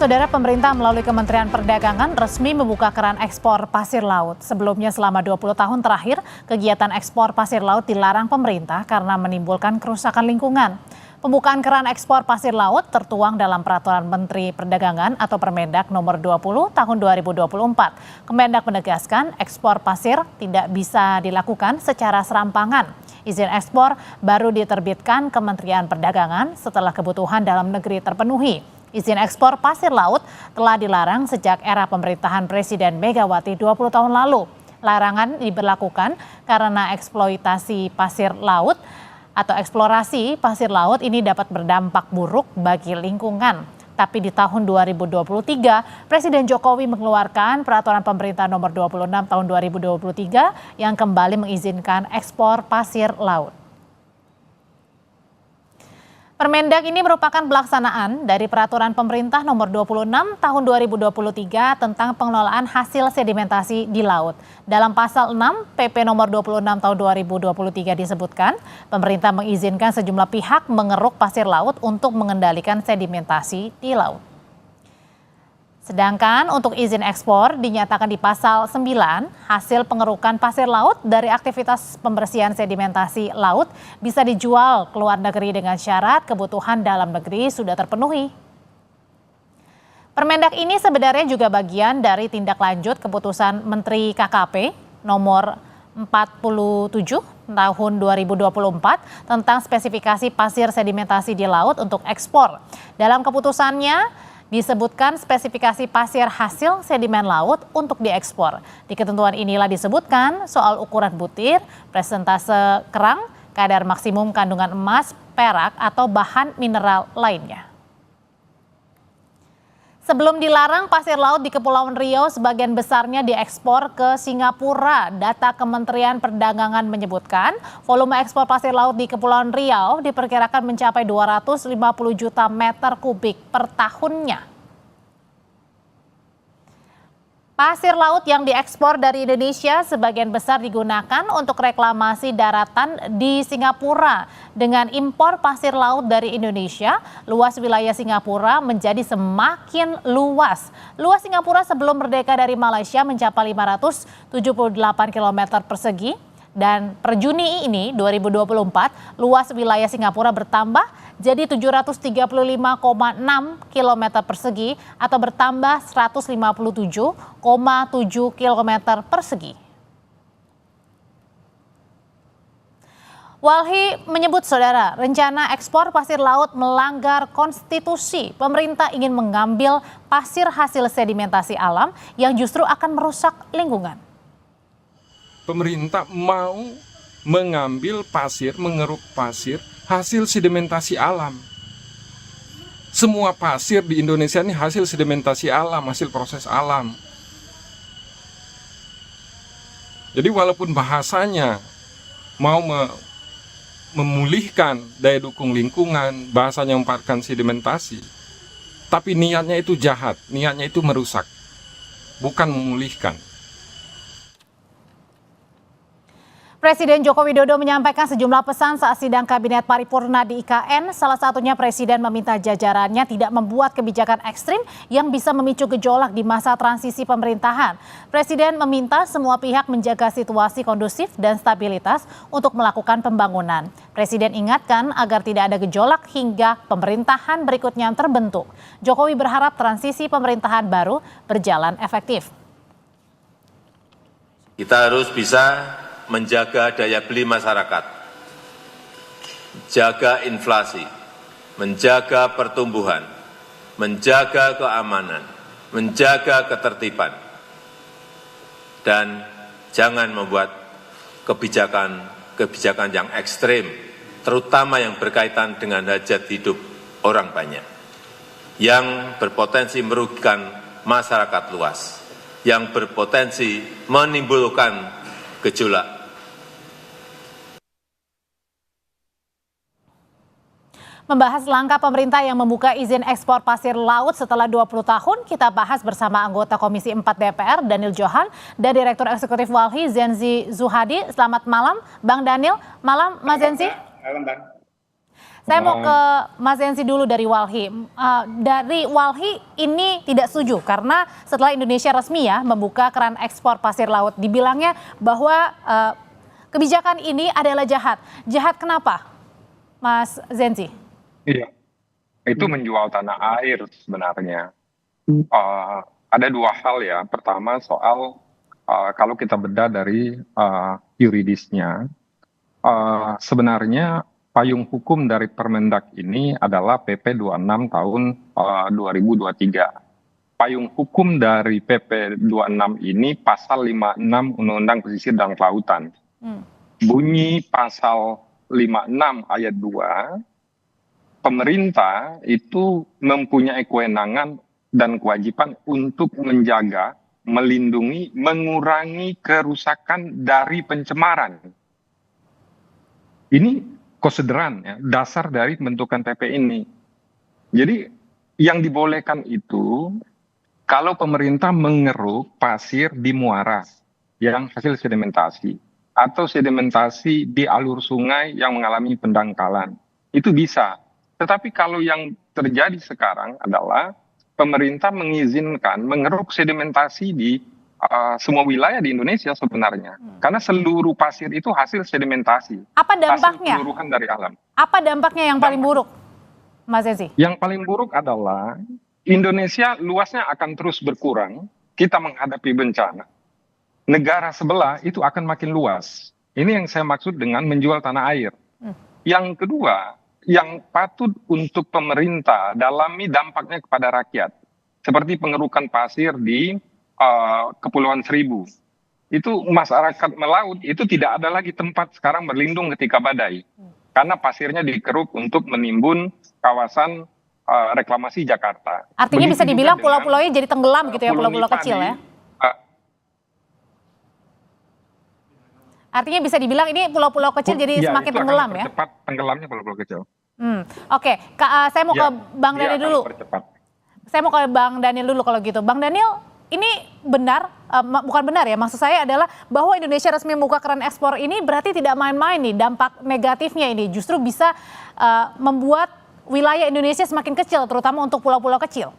Saudara, pemerintah melalui Kementerian Perdagangan resmi membuka keran ekspor pasir laut. Sebelumnya selama 20 tahun terakhir, kegiatan ekspor pasir laut dilarang pemerintah karena menimbulkan kerusakan lingkungan. Pembukaan keran ekspor pasir laut tertuang dalam Peraturan Menteri Perdagangan atau Permendak nomor 20 tahun 2024. Kemendak menegaskan ekspor pasir tidak bisa dilakukan secara serampangan. Izin ekspor baru diterbitkan Kementerian Perdagangan setelah kebutuhan dalam negeri terpenuhi. Izin ekspor pasir laut telah dilarang sejak era pemerintahan Presiden Megawati 20 tahun lalu. Larangan diberlakukan karena eksploitasi pasir laut atau eksplorasi pasir laut ini dapat berdampak buruk bagi lingkungan. Tapi di tahun 2023, Presiden Jokowi mengeluarkan Peraturan Pemerintah Nomor 26 tahun 2023 yang kembali mengizinkan ekspor pasir laut. Permendak ini merupakan pelaksanaan dari Peraturan Pemerintah Nomor 26 Tahun 2023 tentang pengelolaan hasil sedimentasi di laut. Dalam pasal 6 PP Nomor 26 Tahun 2023 disebutkan, pemerintah mengizinkan sejumlah pihak mengeruk pasir laut untuk mengendalikan sedimentasi di laut. Sedangkan untuk izin ekspor dinyatakan di pasal 9, hasil pengerukan pasir laut dari aktivitas pembersihan sedimentasi laut bisa dijual ke luar negeri dengan syarat kebutuhan dalam negeri sudah terpenuhi. Permendak ini sebenarnya juga bagian dari tindak lanjut keputusan Menteri KKP nomor 47 tahun 2024 tentang spesifikasi pasir sedimentasi di laut untuk ekspor. Dalam keputusannya, disebutkan spesifikasi pasir hasil sedimen laut untuk diekspor. Di ketentuan inilah disebutkan soal ukuran butir, presentase kerang, kadar maksimum kandungan emas, perak, atau bahan mineral lainnya. Sebelum dilarang, pasir laut di Kepulauan Riau sebagian besarnya diekspor ke Singapura. Data Kementerian Perdagangan menyebutkan volume ekspor pasir laut di Kepulauan Riau diperkirakan mencapai 250 juta meter kubik per tahunnya. Pasir laut yang diekspor dari Indonesia sebagian besar digunakan untuk reklamasi daratan di Singapura. Dengan impor pasir laut dari Indonesia, luas wilayah Singapura menjadi semakin luas. Luas Singapura sebelum merdeka dari Malaysia mencapai 578 km persegi. Dan per Juni ini 2024, luas wilayah Singapura bertambah jadi 735,6 km persegi atau bertambah 157,7 km persegi. Walhi menyebut, saudara, rencana ekspor pasir laut melanggar konstitusi. Pemerintah ingin mengambil pasir hasil sedimentasi alam yang justru akan merusak lingkungan. Pemerintah mau mengambil pasir, mengeruk pasir hasil sedimentasi alam. Semua pasir di Indonesia ini hasil sedimentasi alam, hasil proses alam. Jadi walaupun bahasanya mau memulihkan daya dukung lingkungan, bahasanya memparkan sedimentasi, tapi niatnya itu jahat, niatnya itu merusak, bukan memulihkan. Presiden Joko Widodo menyampaikan sejumlah pesan saat sidang Kabinet Paripurna di IKN. Salah satunya Presiden meminta jajarannya tidak membuat kebijakan ekstrim yang bisa memicu gejolak di masa transisi pemerintahan. Presiden meminta semua pihak menjaga situasi kondusif dan stabilitas untuk melakukan pembangunan. Presiden ingatkan agar tidak ada gejolak hingga pemerintahan berikutnya terbentuk. Jokowi berharap transisi pemerintahan baru berjalan efektif. Kita harus bisa menjaga daya beli masyarakat, jaga inflasi, menjaga pertumbuhan, menjaga keamanan, menjaga ketertiban, dan jangan membuat kebijakan yang ekstrim, terutama yang berkaitan dengan hajat hidup orang banyak, yang berpotensi merugikan masyarakat luas, yang berpotensi menimbulkan gejolak. Membahas langkah pemerintah yang membuka izin ekspor pasir laut setelah 20 tahun, kita bahas bersama anggota Komisi 4 DPR Daniel Johan dan Direktur Eksekutif Walhi Zenzi Zuhadi. Selamat malam Bang Daniel. Malam Mas Zenzi. Malam Bang. Saya mau ke Mas Zensi dulu dari Walhi. Dari Walhi ini tidak setuju karena setelah Indonesia resmi ya membuka keran ekspor pasir laut, dibilangnya bahwa kebijakan ini adalah jahat. Jahat kenapa, Mas Zensi? Iya, itu menjual tanah air sebenarnya. Ada dua hal ya. Pertama soal kalau kita bedah dari yuridisnya, sebenarnya payung hukum dari Permendak ini adalah PP 26 tahun 2023. Payung hukum dari PP 26 ini pasal 56 Undang-Undang Pesisir dan Kelautan. Bunyi pasal 56 ayat 2, pemerintah itu mempunyai kewenangan dan kewajiban untuk menjaga, melindungi, mengurangi kerusakan dari pencemaran. Ini konsideran ya, dasar dari pembentukan PP ini. Jadi yang dibolehkan itu kalau pemerintah mengeruk pasir di muara yang hasil sedimentasi atau sedimentasi di alur sungai yang mengalami pendangkalan, itu bisa. Tetapi kalau yang terjadi sekarang adalah pemerintah mengizinkan mengeruk sedimentasi di semua wilayah di Indonesia sebenarnya. Karena seluruh pasir itu hasil sedimentasi. Apa Hasil dampaknya? penyuluhan dari alam. Apa dampaknya yang paling buruk, Mas Zensi? Yang paling buruk adalah Indonesia luasnya akan terus berkurang. Kita menghadapi bencana. Negara sebelah itu akan makin luas. Ini yang saya maksud dengan menjual tanah air. Yang kedua, yang patut untuk pemerintah dalami dampaknya kepada rakyat. Seperti pengerukan pasir di Kepulauan Seribu. Itu masyarakat melaut itu tidak ada lagi tempat sekarang berlindung ketika badai. Karena pasirnya dikeruk untuk menimbun kawasan reklamasi Jakarta. Artinya Begitu bisa dibilang juga dengan pulau-pulaunya jadi tenggelam gitu ya, Pulau pulau-pulau Nipah kecil di, ya? Artinya bisa dibilang ini pulau-pulau kecil jadi ya, semakin itu akan tenggelam ya? mempercepat tenggelamnya pulau-pulau kecil. Oke, saya mau Ya, ke Bang dia Daniel akan dulu. mempercepat. Saya mau ke Bang Daniel dulu kalau gitu. Bang Daniel, ini benar, bukan benar ya, maksud saya adalah bahwa Indonesia resmi membuka keran ekspor ini berarti tidak main-main nih, dampak negatifnya ini justru bisa membuat wilayah Indonesia semakin kecil, terutama untuk pulau-pulau kecil.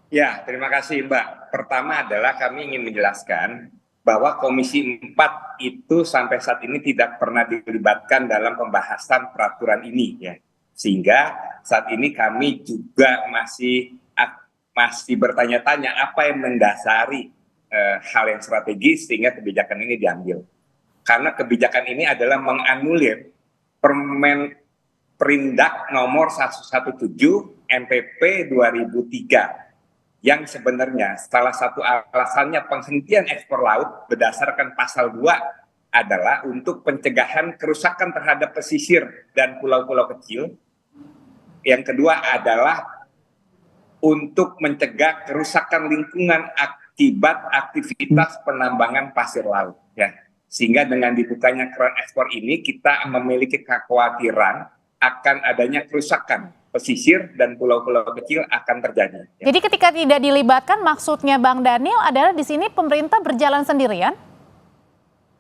Ya, terima kasih Mbak. Pertama adalah kami ingin menjelaskan bahwa Komisi 4 itu sampai saat ini tidak pernah dilibatkan dalam pembahasan peraturan ini ya. Sehingga saat ini kami juga masih bertanya-tanya apa yang mendasari hal yang strategis sehingga kebijakan ini diambil. Karena kebijakan ini adalah menganulir Perindak nomor 117 MPP 2003 yang sebenarnya salah satu alasannya penghentian ekspor laut berdasarkan pasal 2 adalah untuk pencegahan kerusakan terhadap pesisir dan pulau-pulau kecil. Yang kedua adalah untuk mencegah kerusakan lingkungan akibat aktivitas penambangan pasir laut ya. Sehingga dengan dibukanya keran ekspor ini kita memiliki kekhawatiran akan adanya kerusakan pesisir dan pulau-pulau kecil akan terjadi. Ya. Jadi ketika tidak dilibatkan, maksudnya Bang Daniel adalah di sini pemerintah berjalan sendirian?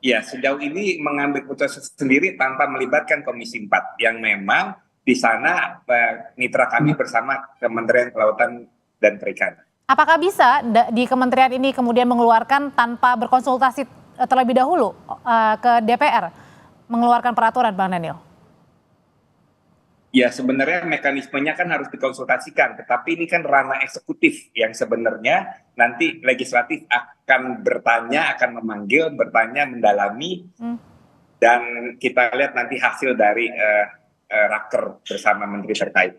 Ya, sejauh ini mengambil keputusan sendiri tanpa melibatkan Komisi 4 yang memang di sana mitra kami bersama Kementerian Kelautan dan Perikanan. Apakah bisa di kementerian ini kemudian mengeluarkan tanpa berkonsultasi terlebih dahulu ke DPR, mengeluarkan peraturan, Bang Daniel? Ya sebenarnya mekanismenya kan harus dikonsultasikan, tetapi ini kan ranah eksekutif yang sebenarnya nanti legislatif akan bertanya, akan memanggil, bertanya, mendalami, dan kita lihat nanti hasil dari raker bersama menteri terkait.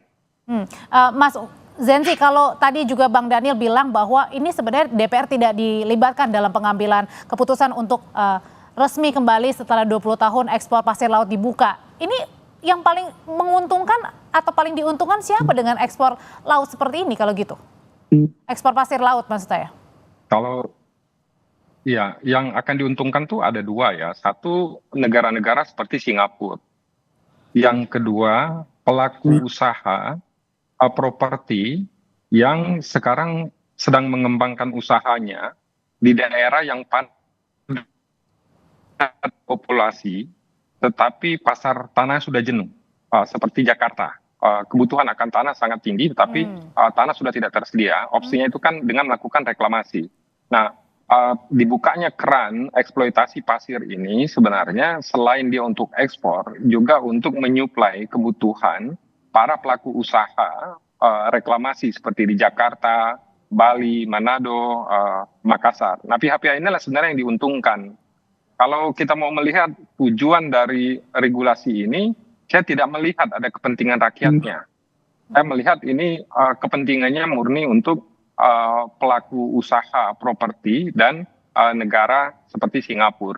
Mas Zensi, kalau tadi juga Bang Daniel bilang bahwa ini sebenarnya DPR tidak dilibatkan dalam pengambilan keputusan untuk resmi kembali setelah 20 tahun ekspor pasir laut dibuka. Ini yang paling menguntungkan atau paling diuntungkan siapa dengan ekspor laut seperti ini kalau gitu? Ekspor pasir laut maksud saya. Kalau ya yang akan diuntungkan tuh ada dua ya. Satu, negara-negara seperti Singapura. Yang kedua, pelaku usaha properti yang sekarang sedang mengembangkan usahanya di daerah yang padat populasi, tetapi pasar tanah sudah jenuh. seperti Jakarta. Kebutuhan akan tanah sangat tinggi, tetapi tanah sudah tidak tersedia. Opsinya itu kan dengan melakukan reklamasi. Nah, dibukanya keran eksploitasi pasir ini sebenarnya selain dia untuk ekspor, juga untuk menyuplai kebutuhan para pelaku usaha reklamasi seperti di Jakarta, Bali, Manado, Makassar. Nah, pihak-pihak inilah sebenarnya yang diuntungkan. Kalau kita mau melihat tujuan dari regulasi ini, saya tidak melihat ada kepentingan rakyatnya. Saya melihat ini kepentingannya murni untuk pelaku usaha properti dan negara seperti Singapura.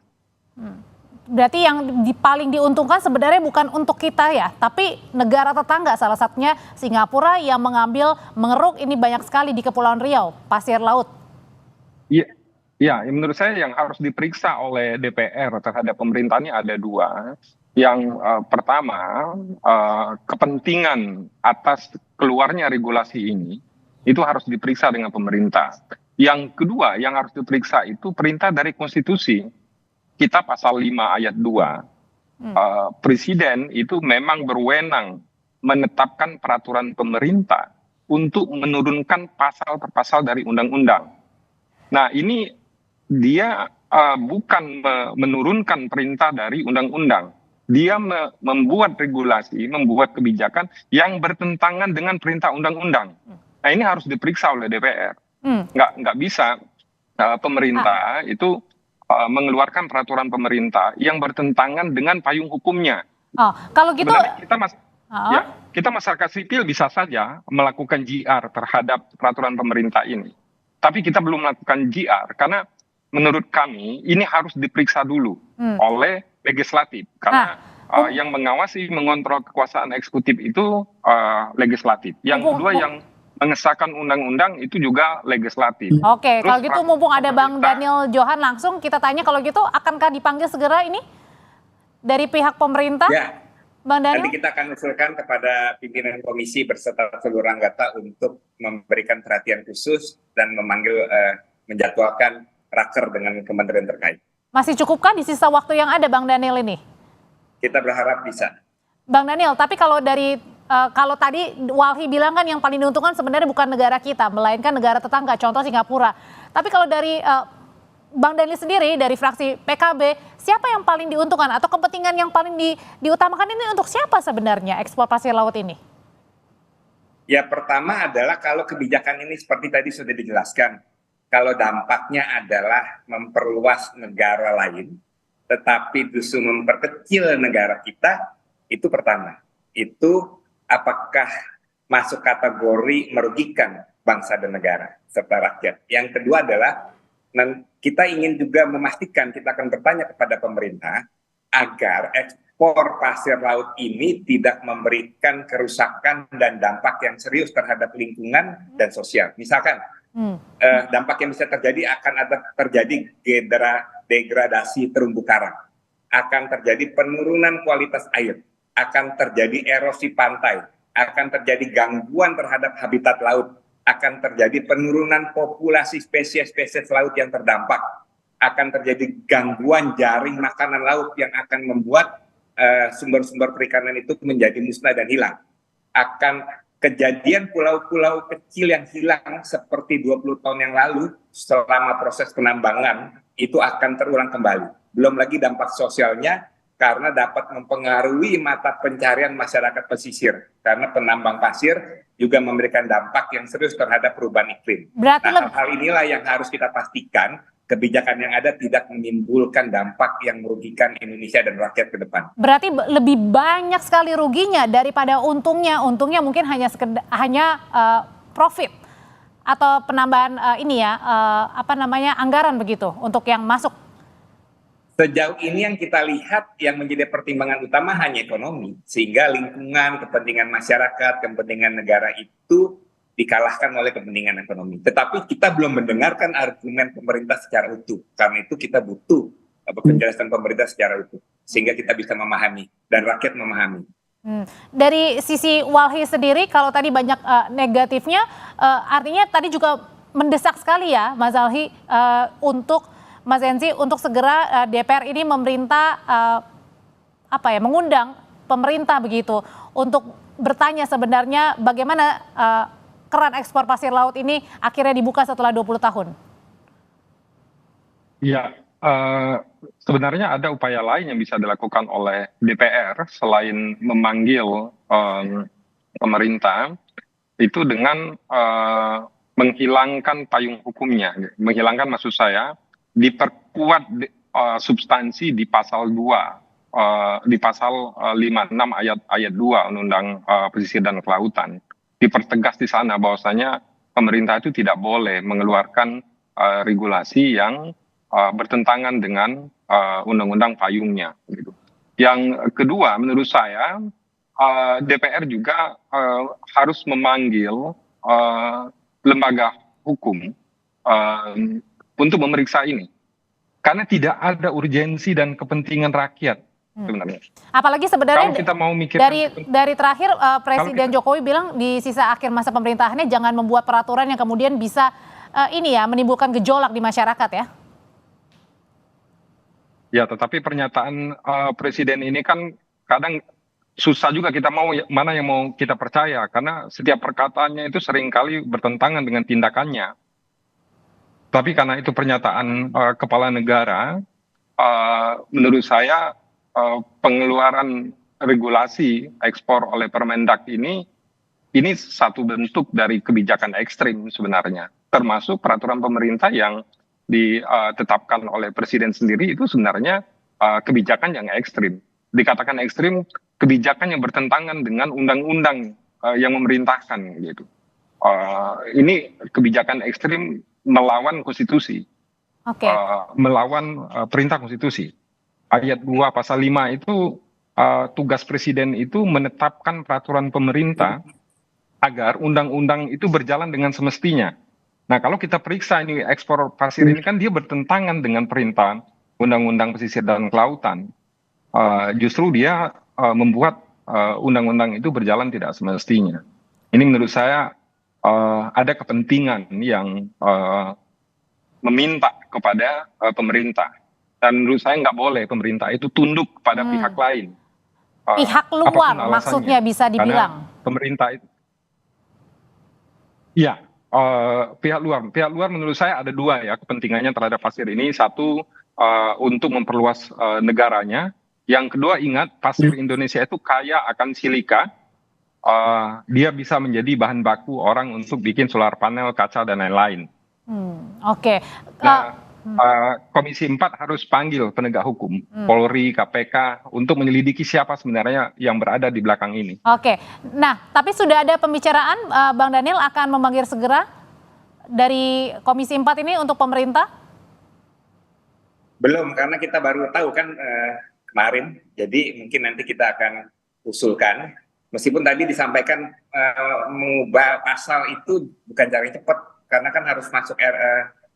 Berarti yang paling diuntungkan sebenarnya bukan untuk kita ya, tapi negara tetangga, salah satunya Singapura yang mengeruk ini banyak sekali di Kepulauan Riau, pasir laut. Iya, ya, menurut saya yang harus diperiksa oleh DPR terhadap pemerintahnya ada dua. Yang pertama, kepentingan atas keluarnya regulasi ini itu harus diperiksa dengan pemerintah. Yang kedua, yang harus diperiksa itu perintah dari konstitusi. Kita pasal 5 ayat 2, presiden itu memang berwenang menetapkan peraturan pemerintah untuk menurunkan pasal per pasal dari undang-undang. Nah, ini dia bukan menurunkan perintah dari undang-undang. Dia membuat regulasi, membuat kebijakan yang bertentangan dengan perintah undang-undang. Nah, ini harus diperiksa oleh DPR. Nggak bisa pemerintah itu mengeluarkan peraturan pemerintah yang bertentangan dengan payung hukumnya. Kalau gitu, kita masyarakat sipil bisa saja melakukan GR terhadap peraturan pemerintah ini. Tapi kita belum melakukan GR karena menurut kami ini harus diperiksa dulu oleh legislatif, karena yang mengawasi, mengontrol kekuasaan eksekutif itu legislatif. Yang kedua, yang mengesahkan undang-undang itu juga legislatif. Oke, kalau gitu mumpung ada Bang Daniel Johan, langsung kita tanya, kalau gitu akankah dipanggil segera ini dari pihak pemerintah? Ya, Bang Daniel? nanti kita akan usulkan kepada pimpinan komisi berserta seluruh anggota untuk memberikan perhatian khusus dan menjadwalkan raker dengan kementerian terkait. Masih cukupkah di sisa waktu yang ada, Bang Daniel ini? Kita berharap bisa. Bang Daniel, tapi kalau kalau tadi Walhi bilang kan yang paling diuntungkan sebenarnya bukan negara kita, melainkan negara tetangga, contoh Singapura. Tapi kalau dari Bang Daniel sendiri, dari fraksi PKB, siapa yang paling diuntungkan atau kepentingan yang paling diutamakan ini untuk siapa sebenarnya ekspor pasir laut ini? Ya, pertama adalah kalau kebijakan ini seperti tadi sudah dijelaskan, kalau dampaknya adalah memperluas negara lain, tetapi justru memperkecil negara kita, itu pertama. Itu apakah masuk kategori merugikan bangsa dan negara serta rakyat. Yang kedua adalah kita ingin juga memastikan, kita akan bertanya kepada pemerintah agar ekspor pasir laut ini tidak memberikan kerusakan dan dampak yang serius terhadap lingkungan dan sosial. Misalkan dampak yang bisa terjadi akan terjadi degradasi terumbu karang, akan terjadi penurunan kualitas air, akan terjadi erosi pantai, akan terjadi gangguan terhadap habitat laut, akan terjadi penurunan populasi spesies-spesies laut yang terdampak, akan terjadi gangguan jaring makanan laut yang akan membuat sumber-sumber perikanan itu menjadi musnah dan hilang. Akan kejadian pulau-pulau kecil yang hilang seperti 20 tahun yang lalu selama proses penambangan itu akan terulang kembali. Belum lagi dampak sosialnya karena dapat mempengaruhi mata pencarian masyarakat pesisir. Karena penambang pasir juga memberikan dampak yang serius terhadap perubahan iklim. Nah, hal inilah yang harus kita pastikan kebijakan yang ada tidak menimbulkan dampak yang merugikan Indonesia dan rakyat ke depan. Berarti lebih banyak sekali ruginya daripada untungnya. Untungnya mungkin hanya profit atau penambahan anggaran begitu untuk yang masuk. Sejauh ini yang kita lihat yang menjadi pertimbangan utama hanya ekonomi, sehingga lingkungan, kepentingan masyarakat, kepentingan negara itu dikalahkan oleh kepentingan ekonomi. Tetapi kita belum mendengarkan argumen pemerintah secara utuh. Karena itu kita butuh penjelasan pemerintah secara utuh. Sehingga kita bisa memahami dan rakyat memahami. Dari sisi Walhi sendiri, kalau tadi banyak negatifnya, artinya tadi juga mendesak sekali ya Mas Walhi untuk Mas Zenzi untuk segera DPR ini memerintah mengundang pemerintah begitu untuk bertanya sebenarnya bagaimana keran ekspor pasir laut ini akhirnya dibuka setelah 20 tahun? Ya, sebenarnya ada upaya lain yang bisa dilakukan oleh DPR selain memanggil pemerintah itu dengan menghilangkan payung hukumnya. Menghilangkan maksud saya diperkuat substansi di pasal 2, di pasal 56 ayat 2 Undang-Undang Pesisir dan Kelautan. Dipertegas di sana bahwasanya pemerintah itu tidak boleh mengeluarkan regulasi yang bertentangan dengan undang-undang payungnya. Gitu. Yang kedua, menurut saya DPR juga harus memanggil lembaga hukum untuk memeriksa ini, karena tidak ada urgensi dan kepentingan rakyat sebenarnya. Apalagi sebenarnya Kalau kita mau mikirkan dari terakhir Presiden Jokowi bilang di sisa akhir masa pemerintahannya jangan membuat peraturan yang kemudian bisa menimbulkan gejolak di masyarakat ya. Ya, tetapi pernyataan presiden ini kan kadang susah juga kita mau mana yang mau kita percaya, karena setiap perkataannya itu seringkali bertentangan dengan tindakannya. Tapi karena itu pernyataan kepala negara, menurut saya pengeluaran regulasi ekspor oleh Permendak ini satu bentuk dari kebijakan ekstrim sebenarnya, termasuk peraturan pemerintah yang ditetapkan oleh presiden sendiri itu sebenarnya kebijakan yang ekstrim. Dikatakan ekstrim, kebijakan yang bertentangan dengan undang-undang yang memerintahkan gitu. Ini kebijakan ekstrim melawan konstitusi, melawan perintah konstitusi. Ayat 2 pasal 5 itu tugas presiden itu menetapkan peraturan pemerintah agar undang-undang itu berjalan dengan semestinya. Nah, kalau kita periksa ini ekspor pasir ini kan dia bertentangan dengan perintah Undang-Undang Pesisir dan Kelautan. Justru dia membuat undang-undang itu berjalan tidak semestinya. Ini menurut saya ada kepentingan yang meminta kepada pemerintah. Dan menurut saya nggak boleh pemerintah itu tunduk pada pihak lain. Pihak luar maksudnya bisa dibilang. Karena pemerintah itu, ya, pihak luar menurut saya ada dua ya kepentingannya terhadap pasir ini. Satu, untuk memperluas negaranya. Yang kedua, ingat pasir Indonesia itu kaya akan silika. Dia bisa menjadi bahan baku orang untuk bikin solar panel, kaca dan lain-lain. Oke. Nah, Komisi 4 harus panggil penegak hukum, Polri, KPK untuk menyelidiki siapa sebenarnya yang berada di belakang ini. Oke. Nah, tapi sudah ada pembicaraan Bang Daniel akan memanggil segera dari Komisi 4 ini untuk pemerintah? Belum, karena kita baru tahu kan kemarin. Jadi mungkin nanti kita akan usulkan. Meskipun tadi disampaikan mengubah pasal itu bukan caranya cepat, karena kan harus masuk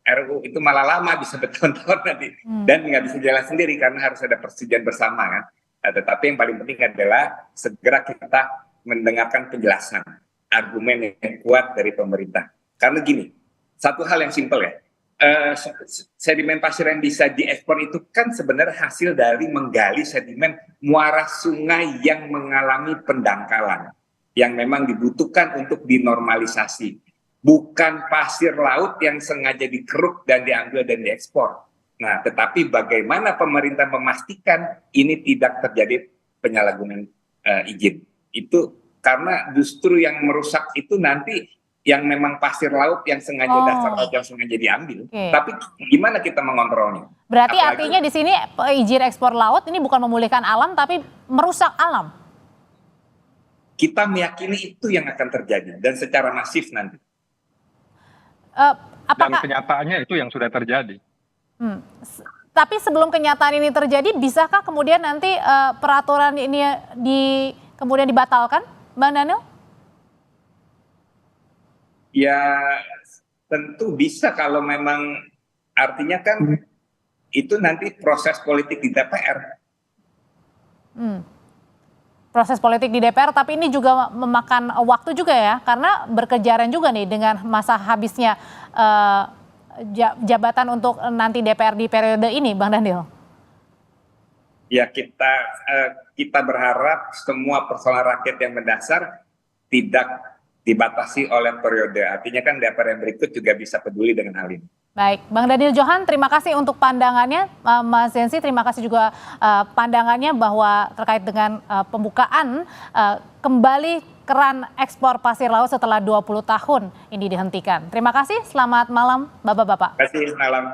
RUU itu malah lama, bisa bertahun-tahun nanti. Dan nggak bisa jalan sendiri karena harus ada persetujuan bersama kan. Tetapi yang paling penting adalah segera kita mendengarkan penjelasan, argumen yang kuat dari pemerintah. Karena gini, satu hal yang simpel ya, sedimen pasir yang bisa diekspor itu kan sebenarnya hasil dari menggali sedimen muara sungai yang mengalami pendangkalan, yang memang dibutuhkan untuk dinormalisasi. Bukan pasir laut yang sengaja dikeruk dan diambil dan diekspor. Nah, tetapi bagaimana pemerintah memastikan ini tidak terjadi penyalahgunaan izin? Itu karena justru yang merusak itu nanti yang memang pasir laut yang sengaja dasar laut yang sengaja diambil. Tapi gimana kita mengontrolnya? Berarti artinya di sini izin ekspor laut ini bukan memulihkan alam tapi merusak alam. Kita meyakini itu yang akan terjadi dan secara masif nanti. Apakah, Dan kenyataannya itu yang sudah terjadi. Tapi sebelum kenyataan ini terjadi, bisakah kemudian nanti peraturan ini kemudian dibatalkan, Bang Daniel? Ya tentu bisa kalau memang artinya kan itu nanti proses politik di DPR. Proses politik di DPR, tapi ini juga memakan waktu juga ya, karena berkejaran juga nih dengan masa habisnya jabatan untuk nanti DPR di periode ini, Bang Daniel. Ya kita berharap semua persoalan rakyat yang mendasar tidak dibatasi oleh periode. Artinya kan DPR yang berikut juga bisa peduli dengan hal ini. Baik, Bang Daniel Johan, terima kasih untuk pandangannya. Mas Zensi, terima kasih juga pandangannya bahwa terkait dengan pembukaan kembali keran ekspor pasir laut setelah 20 tahun ini dihentikan. Terima kasih, selamat malam Bapak-Bapak. Terima kasih, malam.